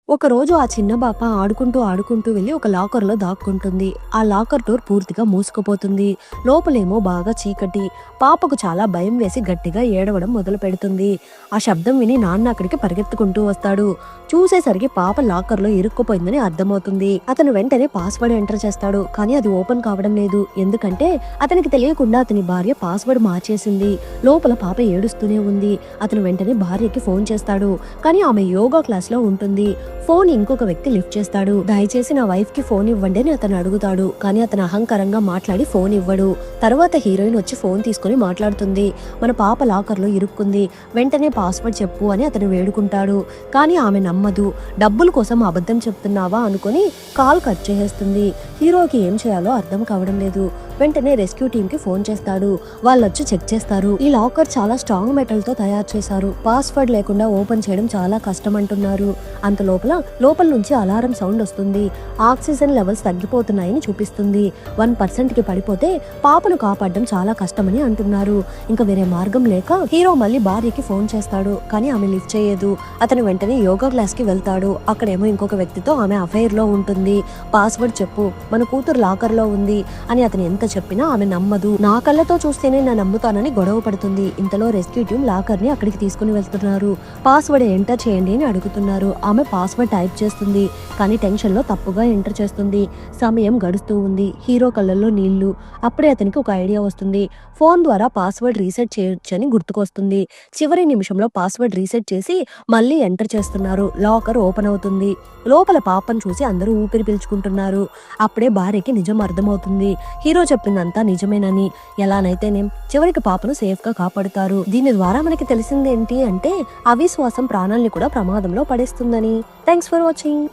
ఒకరోజు ఆ చిన్న పాప ఆడుకుంటూ వెళ్ళి ఒక లాకర్‌లో దాక్కుంటుంది. ఆ లాకర్ డోర్ పూర్తిగా మూసుకుపోతుంది. లోపలేమో బాగా చీకటి. పాపకు చాలా భయం వేసి గట్టిగా ఏడవడం మొదలుపెడుతుంది. ఆ శబ్దం విని నాన్న అక్కడికి పరిగెత్తుకుంటూ వస్తాడు. చూసేసరికి పాప లాకర్‌లో ఇరుక్కుపోయిందని అర్థమవుతుంది. అతను వెంటనే పాస్వర్డ్ ఎంటర్ చేస్తాడు. కానీ అది ఓపెన్ కావడం లేదు. ఎందుకంటే అతనికి తెలియకుండా అతని భార్య పాస్వర్డ్ మార్చేసింది. లోపల పాప ఏడుస్తూనే ఉంది. అతను వెంటనే భార్యకి ఫోన్ చేస్తాడు. కానీ ఆమె యోగా క్లాస్‌లో ఉంటుంది. ఫోన్ ఇంకొక వ్యక్తి లిఫ్ట్ చేస్తాడు. దయచేసి నా వైఫ్ కి ఫోన్ ఇవ్వండి అని అతను అడుగుతాడు. కానీ అతను అహంకారంగా మాట్లాడి ఫోన్ ఇవ్వడు. తర్వాత హీరోయిన్ వచ్చి ఫోన్ తీసుకుని మాట్లాడుతుంది. మన పాప లాకర్ లో ఇరుక్కుంది, వెంటనే పాస్వర్డ్ చెప్పు అని అతను వేడుకుంటాడు. కానీ ఆమె నమ్మదు. డబ్బుల కోసం అబద్ధం చెప్తున్నావా అనుకుని కాల్ కట్ చేసేస్తుంది. హీరోకి ఏం చేయాలో అర్థం కావడం లేదు. వెంటనే రెస్క్యూ టీమ్ కి ఫోన్ చేస్తాడు. వాళ్ళొచ్చి చెక్ చేస్తారు. ఈ లాకర్ చాలా స్ట్రాంగ్ మెటల్ తో తయారు చేశారు. పాస్వర్డ్ లేకుండా ఓపెన్ చేయడం చాలా కష్టం అంటున్నారు. అంత లోపల నుంచి అలారం సౌండ్ వస్తుంది. ఆక్సిజన్ లెవెల్స్ తగ్గిపోతున్నాయని చూపిస్తుంది. 1% కి పడిపోతే పాపను కాపాడడం చాలా కష్టమని అంటున్నారు. ఇంకా వేరే మార్గం లేక హీరో మళ్ళీ భార్యకి ఫోన్ చేస్తాడు. కానీ ఆమె లిఫ్ట్ చేయదు. అతను వెంటనే యోగా క్లాస్ కి వెళ్తాడు. అక్కడేమో ఇంకొక వ్యక్తితో ఆమె అఫైర్ లో ఉంటుంది. పాస్వర్డ్ చెప్పు, మన కూతురు లాకర్ లో ఉంది అని అతను ఎంత చెప్పినా ఆమె నమ్మదు. నా కళ్ళతో చూస్తేనే నా నమ్ముతానని గొడవ పడుతుంది. ఇంతలో రెస్క్యూ టీమ్ లాకర్ ని అక్కడికి తీసుకుని వెళ్తున్నారు. పాస్వర్డ్ ఎంటర్ చేయండి అని అడుగుతున్నారు. ఆమె పాస్వర్డ్ టైప్ చేస్తుంది. కానీ టెన్షన్ లో తప్పుగా ఎంటర్ చేస్తుంది. సమయం గడుస్తూ ఉంది. హీరో కళ్ళల్లో నీళ్లు. అప్పుడే అతనికి ఒక ఐడియా వస్తుంది. ఫోన్ ద్వారా పాస్వర్డ్ రీసెట్ చేయొచ్చని గుర్తుకొస్తుంది. చివరి నిమిషంలో పాస్వర్డ్ రీసెట్ చేసి మళ్ళీ ఎంటర్ చేస్తున్నారు. లాకర్ ఓపెన్ అవుతుంది. లోపల పాపను చూసి అందరూ ఊపిరి పీల్చుకుంటున్నారు. అప్పుడే భార్యకి నిజం అర్థమవుతుంది. హీరో చెప్పిందంతా నిజమేనని. ఎలానైతేనేం చివరికి పాపను సేఫ్ గా కాపాడుతారు. దీని ద్వారా మనకి తెలిసింది ఏంటి అంటే అవిశ్వాసం ప్రాణాల్ని కూడా ప్రమాదంలో పడేస్తుందని. Thanks for watching.